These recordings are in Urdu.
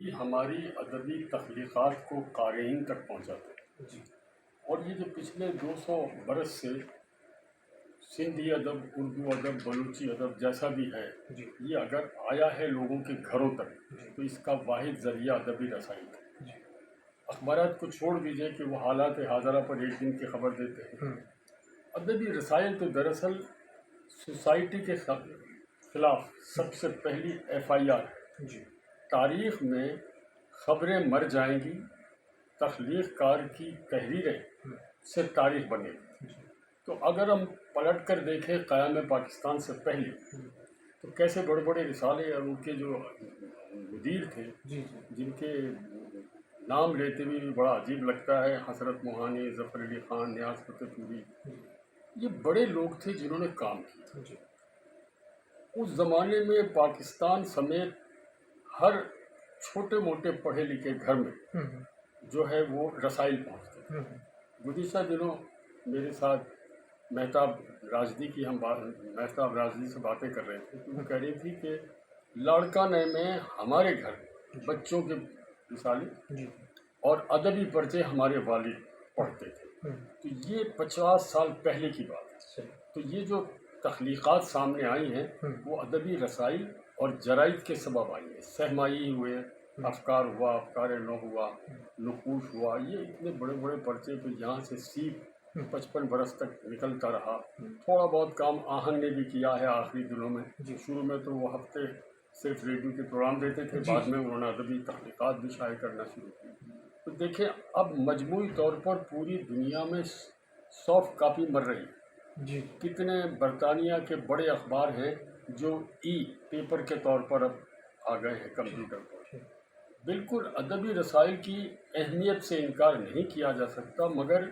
یہ ہماری ادبی تخلیقات کو قارئین تک پہنچاتے ہیں جی اور یہ جو پچھلے 200 برس سے سندھی ادب، اردو ادب، بلوچی ادب جیسا بھی ہے، جی یہ اگر آیا ہے لوگوں کے گھروں تک جی تو اس کا واحد ذریعہ ادبی رسائی ہے۔ جی اخبارات کو چھوڑ دیجئے کہ وہ حالات حاضرہ پر ایک دن کی خبر دیتے ہیں، ادبی رسائل تو دراصل سوسائٹی کے خلاف سب سے پہلی FIR ہے۔ جی تاریخ میں خبریں مر جائیں گی، تخلیق کار کی تحریریں سے تاریخ بنے گی۔ تو اگر ہم پلٹ کر دیکھیں قیام پاکستان سے پہلے تو کیسے بڑے بڑے رسالے اور ان کے جو مدیر تھے جی جن کے نام لیتے ہوئے بھی بڑا عجیب لگتا ہے، حضرت موہانی، ظفر علی خان، نیاز فتح پوری، یہ بڑے لوگ تھے جنہوں نے کام کیا۔ جی اس زمانے میں پاکستان سمیت ہر چھوٹے موٹے پڑھے لکھے گھر میں جو ہے وہ رسائل پہنچتے تھے۔ گزشتہ دنوں میرے ساتھ مہتاب راشدی کی مہتاب راشدی سے باتیں کر رہے تھے، تو وہ کہہ رہی تھی کہ لاڑکانہ میں ہمارے گھر بچوں کے رسالے جی اور ادبی پرچے ہمارے والد پڑھتے تھے۔ تو یہ 50 سال پہلے کی بات ہے۔ صحیح تو یہ جو تخلیقات سامنے آئی ہیں وہ ادبی رسائل اور جرائد کے سبب آئی ہیں۔ سہمائی ہوئے، افکار ہوا، افکار نو ہوا، نقوش ہوا، یہ اتنے بڑے بڑے پرچے تو یہاں سے سیپ 55 برس تک نکلتا رہا۔ تھوڑا بہت کام آہنگ نے بھی کیا ہے آخری دنوں میں۔ شروع میں تو وہ ہفتے صرف ریڈیو کے پروگرام دیتے تھے، بعد میں انہوں نے ادبی تخلیقات بھی شائع کرنا شروع کی۔ تو دیکھیں اب مجموعی طور پر پوری دنیا میں سافٹ کاپی مر رہی ہے۔ جی کتنے برطانیہ کے بڑے اخبار ہیں جو پیپر کے طور پر اب آ گئے ہیں کمپیوٹر پر۔ بالکل ادبی رسائل کی اہمیت سے انکار نہیں کیا جا سکتا، مگر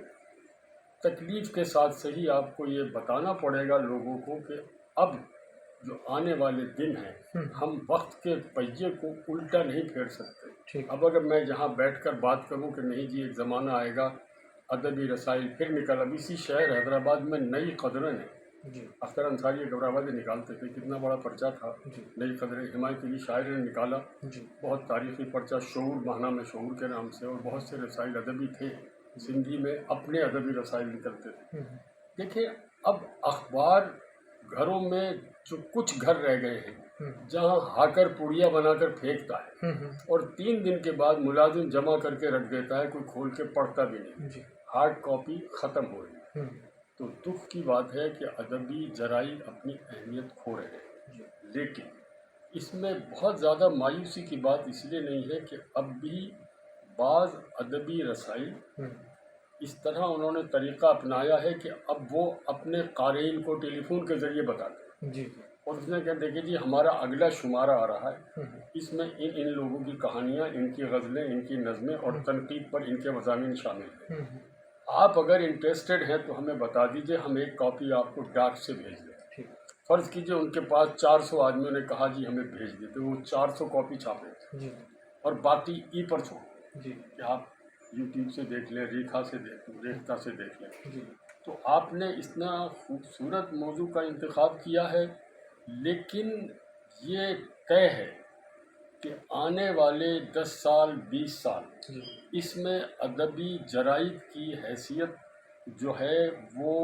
تکلیف کے ساتھ صحیح آپ کو یہ بتانا پڑے گا لوگوں کو کہ اب جو آنے والے دن ہیں ہم وقت کے پہیے کو الٹا نہیں پھیر سکتے۔ اب اگر میں جہاں بیٹھ کر بات کروں کہ نہیں جی ایک زمانہ آئے گا ادبی رسائل پھر نکل، اب اسی شہر حیدرآباد میں نئی قدریں ہیں، اختر انصاری حیدرآبادی نکالتے تھے، کتنا بڑا پرچہ تھا نئی قدریں، حمایت علی شاعر نے نکالا، بہت تاریخی پرچہ، شعور ماہنامہ میں شعور کے نام سے، اور بہت سے رسائل ادبی تھے سندھی میں، اپنے ادبی رسائل نکلتے تھے۔ دیکھیں اب اخبار گھروں میں جو کچھ گھر رہ گئے ہیں جہاں ہاکر پوڑیا بنا کر پھینکتا ہے اور 3 دن کے بعد ملازم جمع کر کے رکھ دیتا ہے، کوئی کھول کے پڑھتا بھی نہیں، ہارڈ کاپی ختم ہو رہی ہے۔ تو دکھ کی بات ہے کہ ادبی جرائد اپنی اہمیت کھو رہے ہیں، لیکن اس میں بہت زیادہ مایوسی کی بات اس لیے نہیں ہے کہ اب بھی بعض ادبی رسائل اس طرح انہوں نے طریقہ اپنایا ہے کہ اب وہ اپنے قارئین کو ٹیلی فون کے ذریعے بتاتے ہیں اور اس نے کہا دیکھیں جی ہمارا اگلا شمارہ آ رہا ہے، اس میں ان لوگوں کی کہانیاں، ان کی غزلیں، ان کی نظمیں اور تنقید پر ان کے مضامین شامل ہیں، آپ اگر انٹرسٹڈ ہیں تو ہمیں بتا دیجئے، ہم ایک کاپی آپ کو ڈاک سے بھیج دیں۔ فرض کیجئے ان کے پاس 400 آدمیوں نے کہا جی ہمیں بھیج دیتے، وہ 400 کاپی چھاپے اور باقی پر چھوڑ کہ آپ یوٹیوب سے دیکھ لیں، ریکھا سے ریختہ سے دیکھ لیں۔ تو آپ نے اتنا خوبصورت موضوع کا انتخاب کیا ہے، لیکن یہ طے ہے کہ آنے والے 10 سال 20 سال اس میں ادبی جرائد کی حیثیت جو ہے وہ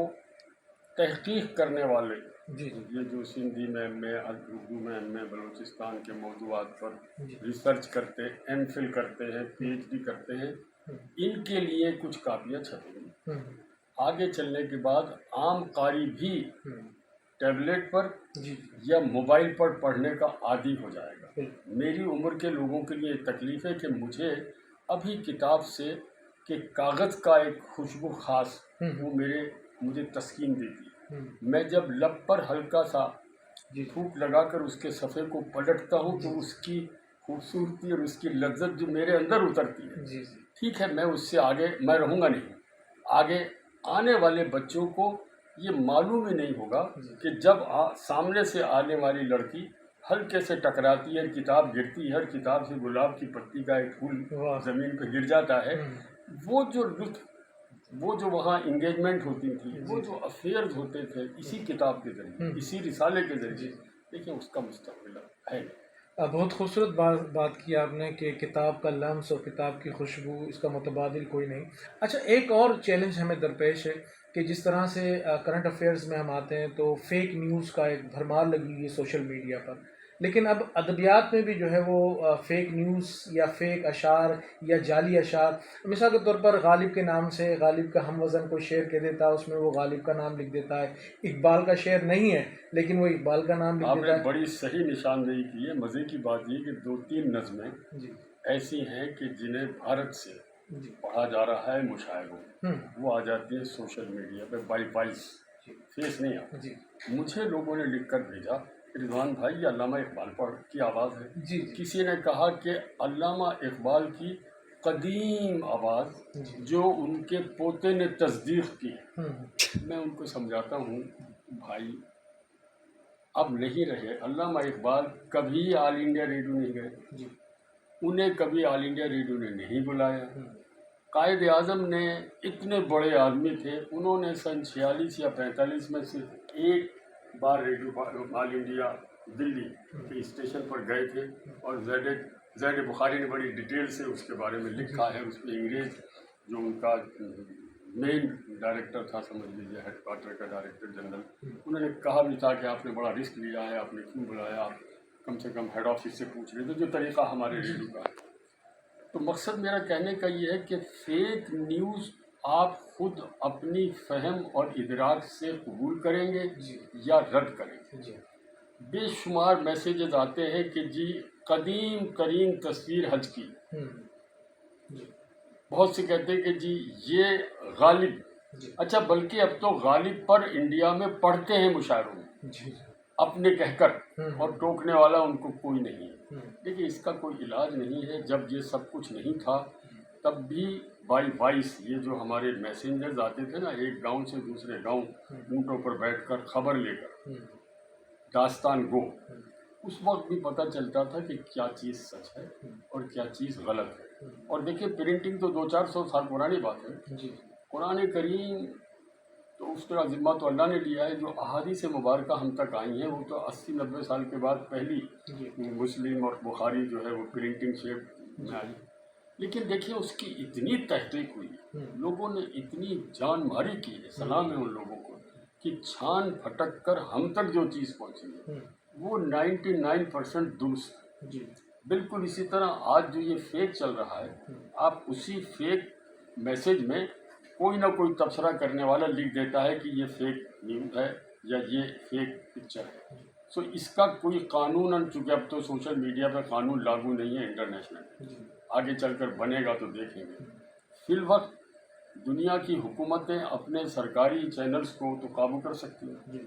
تحقیق کرنے والے، یہ جو سندھی میں ایم اے، اردو میں ایم اے، بلوچستان کے موضوعات پر ریسرچ کرتے ہیں، ایم فل کرتے ہیں، PhD کرتے ہیں، ان کے لیے کچھ کاپیاں چھپیں گی۔ آگے چلنے کے بعد عام قاری بھی ٹیبلیٹ پر یا موبائل پر پڑھنے کا عادی ہو جائے گا۔ میری عمر کے لوگوں کے لیے تکلیف ہے کہ مجھے ابھی کتاب سے کہ کاغذ کا ایک خوشبو خاص وہ مجھے تسکین دیتی ہے۔ میں جب لب پر ہلکا سا تھوک لگا کر اس کے صفحے کو پلٹتا ہوں تو اس کی خوبصورتی اور اس کی لذت جو میرے اندر اترتی ہے، ٹھیک ہے میں اس سے آگے میں رہوں گا نہیں، آگے آنے والے بچوں کو یہ معلوم ہی نہیں ہوگا کہ جب سامنے سے آنے والی لڑکی ہلکے سے ٹکراتی ہے، کتاب گرتی ہے اور کتاب سے گلاب کی پتی کا ایک پھول زمین پہ گر جاتا ہے، وہ جو لطف، وہ جو وہاں انگیجمنٹ ہوتی تھی، وہ جو افیئرز ہوتے تھے اسی کتاب کے ذریعے، اسی رسالے کے ذریعے، دیکھیں اس کا مستقبل ہے۔ بہت خوبصورت بات کی آپ نے کہ کتاب کا لمس اور کتاب کی خوشبو اس کا متبادل کوئی نہیں. اچھا، ایک اور چیلنج ہمیں درپیش ہے کہ جس طرح سے کرنٹ افیئرز میں ہم آتے ہیں تو فیک نیوز کا ایک بھرمار لگی ہوئی ہے سوشل میڈیا پر، لیکن اب ادبیات میں بھی جو ہے وہ فیک نیوز یا فیک اشعار یا جعلی اشعار، مثال کے طور پر غالب کے نام سے غالب کا ہم وزن کوئی شعر کہہ دیتا ہے، اس میں وہ غالب کا نام لکھ دیتا ہے. اقبال کا شعر نہیں ہے لیکن وہ اقبال کا نام لکھ آپ نے دیتا ہے. بڑی صحیح نشاندہی کی ہے. مزے کی بات یہ کہ 2-3 نظمیں جی ایسی ہیں کہ جنہیں بھارت سے جی پڑھا جا رہا ہے مشاعروں میں، ہوں وہ آ جاتی ہے سوشل میڈیا پہ بائی وائس، جی فیس نہیں آتا. جی مجھے لوگوں نے لکھ کر بھیجا کہ رضوان بھائی یہ علامہ اقبال پر کی آواز ہے. جی جی کسی نے کہا کہ علامہ اقبال کی قدیم آواز جی جو ان کے پوتے نے تصدیق کی. ہوں میں ان کو سمجھاتا ہوں بھائی اب نہیں رہے. علامہ اقبال کبھی آل انڈیا ریڈیو نہیں گئے، جی انہیں کبھی آل انڈیا ریڈیو نے نہیں بلایا. ہوں قائد اعظم نے اتنے بڑے آدمی تھے، انہوں نے سن 46 یا 45 میں صرف ایک بار ریڈیو آل انڈیا دلی کے اسٹیشن پر گئے تھے، اور زید بخاری نے بڑی ڈیٹیل سے اس کے بارے میں لکھا ہے. اس میں انگریز جو ان کا مین ڈائریکٹر تھا، سمجھ لیجیے ہیڈ کوارٹر کا ڈائریکٹر جنرل، انہوں نے کہا بھی تھا کہ آپ نے بڑا رسک لیا ہے، آپ نے کیوں بلایا، آپ کم سے کم ہیڈ آفس سے پوچھ رہے تھے، جو طریقہ ہمارے ریڈیو کا ہے. تو مقصد میرا کہنے کا یہ ہے کہ فیک نیوز آپ خود اپنی فہم اور ادراک سے قبول کریں گے جی یا رد کریں گے. جی بے شمار میسیجز آتے ہیں کہ جی قدیم ترین تصویر حج کی، ہوں جی بہت سے کہتے ہیں کہ جی یہ غالب، جی اچھا بلکہ اب تو غالب پر انڈیا میں پڑھتے ہیں مشاعروں میں جی اپنے کہہ کر، اور ہوں ٹوکنے والا ان کو کوئی نہیں ہے. ہوں دیکھیے اس کا کوئی علاج نہیں ہے. جب یہ سب کچھ نہیں تھا تب بھی بائی وائس یہ جو ہمارے میسنجرز آتے تھے نا، ایک گاؤں سے دوسرے گاؤں اونٹوں پر بیٹھ کر خبر لے کر، ہوں داستان گو، اس وقت بھی پتہ چلتا تھا کہ کیا چیز سچ ہے اور کیا چیز غلط ہے. اور دیکھیے پرنٹنگ تو 200-400 سال پرانی بات ہے. جی قرآن کریم تو اس کا ذمہ تو اللہ نے لیا ہے. جو احادیث مبارکہ ہم تک آئی ہیں وہ تو 80-90 سال کے بعد پہلی جی مسلم اور بخاری جو ہے وہ پرنٹنگ شیپ میں آئی. لیکن دیکھیے اس کی اتنی تحقیق ہوئی، لوگوں نے اتنی جان ماری کی ہے، سلام ہے ان لوگوں کو، کہ چھان پھٹک کر ہم تک جو چیز پہنچی ہے وہ 99% درست ہے. جی بالکل اسی طرح آج جو یہ فیک چل رہا ہے، آپ اسی فیک میسج میں کوئی نہ کوئی تبصرہ کرنے والا لکھ دیتا ہے کہ یہ فیک نیوز ہے یا یہ فیک پکچر ہے. سو اس کا کوئی قانون، چونکہ اب تو سوشل میڈیا پہ قانون لاگو نہیں ہے انٹرنیشنل، آگے چل کر بنے گا تو دیکھیں گے. فی الوقت دنیا کی حکومتیں اپنے سرکاری چینلز کو تو قابو کر سکتی ہیں.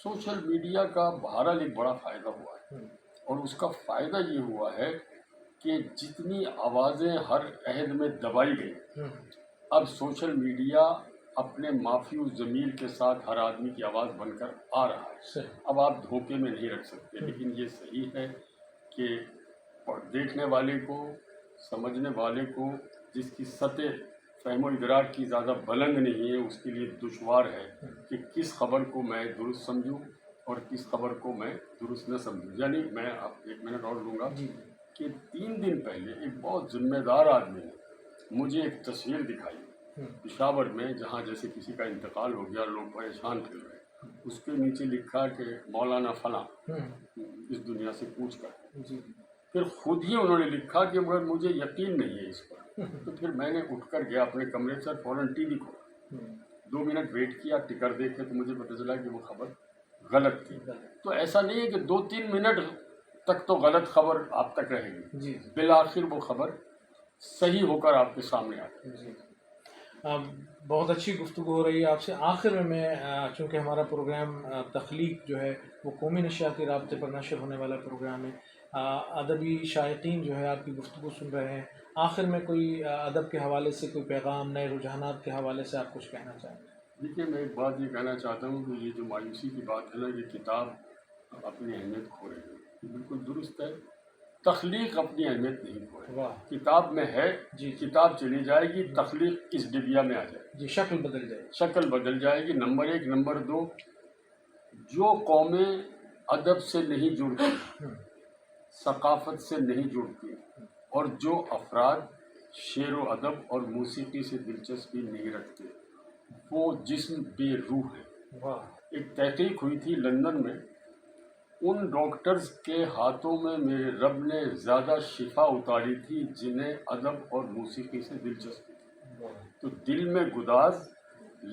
سوشل میڈیا کا بہرحال ایک بڑا فائدہ ہوا ہے، اور اس کا فائدہ یہ ہوا ہے کہ جتنی آوازیں ہر عہد میں دبائی گئی، اب سوشل میڈیا اپنے مافی ضمیر کے ساتھ ہر آدمی کی آواز بن کر آ رہا ہے. اب آپ دھوکے میں نہیں رکھ سکتے. لیکن یہ صحیح ہے کہ دیکھنے والے کو، سمجھنے والے کو، جس کی سطح فہم و ادراک کی زیادہ بلند نہیں ہے، اس کے لیے دشوار ہے کہ کس خبر کو میں درست سمجھوں اور کس خبر کو میں درست نہ سمجھوں. یعنی میں آپ 1 منٹ اور لوں گا کہ 3 دن پہلے ایک بہت ذمہ دار آدمی نے مجھے ایک تصویر دکھائی پشاور میں، جہاں جیسے کسی کا انتقال ہو گیا، لوگ پریشان پھر رہے. اس کے نیچے لکھا کہ مولانا فلاں اس دنیا سے پوچھ کر. پھر خود ہی انہوں نے لکھا کہ مگر مجھے یقین نہیں ہے اس پر. تو پھر میں نے اٹھ کر گیا اپنے کمرے سے، فوراً ٹی وی کھولا، 2 منٹ ویٹ کیا، ٹکر دیکھے تو مجھے پتہ چلا کہ وہ خبر غلط تھی. تو ایسا نہیں ہے کہ 2-3 منٹ تک تو غلط خبر آپ تک رہے گی، بالآخر وہ خبر صحیح ہو کر آپ کے سامنے آتی ہے. بہت اچھی گفتگو ہو رہی ہے آپ سے. آخر میں چونکہ ہمارا پروگرام تخلیق جو ہے وہ قومی نشریاتی رابطے پر نشر ہونے والا پروگرام ہے، ادبی شائقین جو ہے آپ کی گفتگو سن رہے ہیں، آخر میں کوئی ادب کے حوالے سے کوئی پیغام، نئے رجحانات کے حوالے سے آپ کچھ کہنا چاہیں گے؟ دیکھیے میں ایک بات یہ کہنا چاہتا ہوں کہ یہ جو مایوسی کی بات ہے نا، یہ کتاب اپنی اہمیت کھو رہی ہے، یہ بالکل درست ہے. تخلیق اپنی اہمیت نہیں کھو رہی. کتاب میں ہے، کتاب چلی جائے گی، تخلیق اس ڈبیا میں آ جائے گی، شکل بدل جائے گی. شکل بدل جائے گی. نمبر 1. نمبر 2، جو قومیں ادب سے نہیں جڑتی، ثقافت سے نہیں جڑتی، اور جو افراد شعر و ادب اور موسیقی سے دلچسپی نہیں رکھتے وہ جسم بے روح ہے۔ واہ، ایک تحقیق ہوئی تھی لندن میں، ان ڈاکٹرز کے ہاتھوں میں میرے رب نے زیادہ شفا اتاری تھی جنہیں ادب اور موسیقی سے دلچسپی تھی۔ تو دل میں گداز،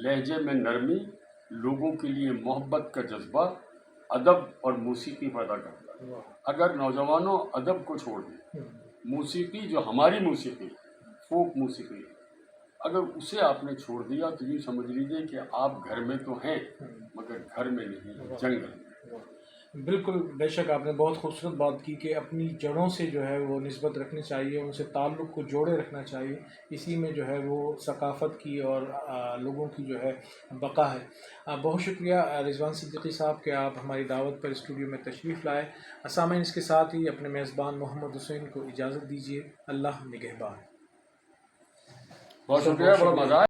لہجے میں نرمی، لوگوں کے لیے محبت کا جذبہ ادب اور موسیقی پیدا کرتا ہے۔ واہ، اگر نوجوانوں ادب کو چھوڑ دیں، موسیقی جو ہماری موسیقی فوک موسیقی ہے، اگر اسے آپ نے چھوڑ دیا تو یہ سمجھ لیجیے کہ آپ گھر میں تو ہیں مگر گھر میں نہیں، جنگل میں۔ بالکل، بے شک آپ نے بہت خوبصورت بات کی کہ اپنی جڑوں سے جو ہے وہ نسبت رکھنی چاہیے، ان سے تعلق کو جوڑے رکھنا چاہیے، اسی میں جو ہے وہ ثقافت کی اور لوگوں کی جو ہے بقا ہے۔ بہت شکریہ رضوان صدیقی صاحب کہ آپ ہماری دعوت پر اسٹوڈیو میں تشریف لائے۔ سامعین، اس کے ساتھ ہی اپنے میزبان محمد حسین کو اجازت دیجیے۔ اللہ نگہبان۔ بہت شکریہ، بڑا مزہ آیا۔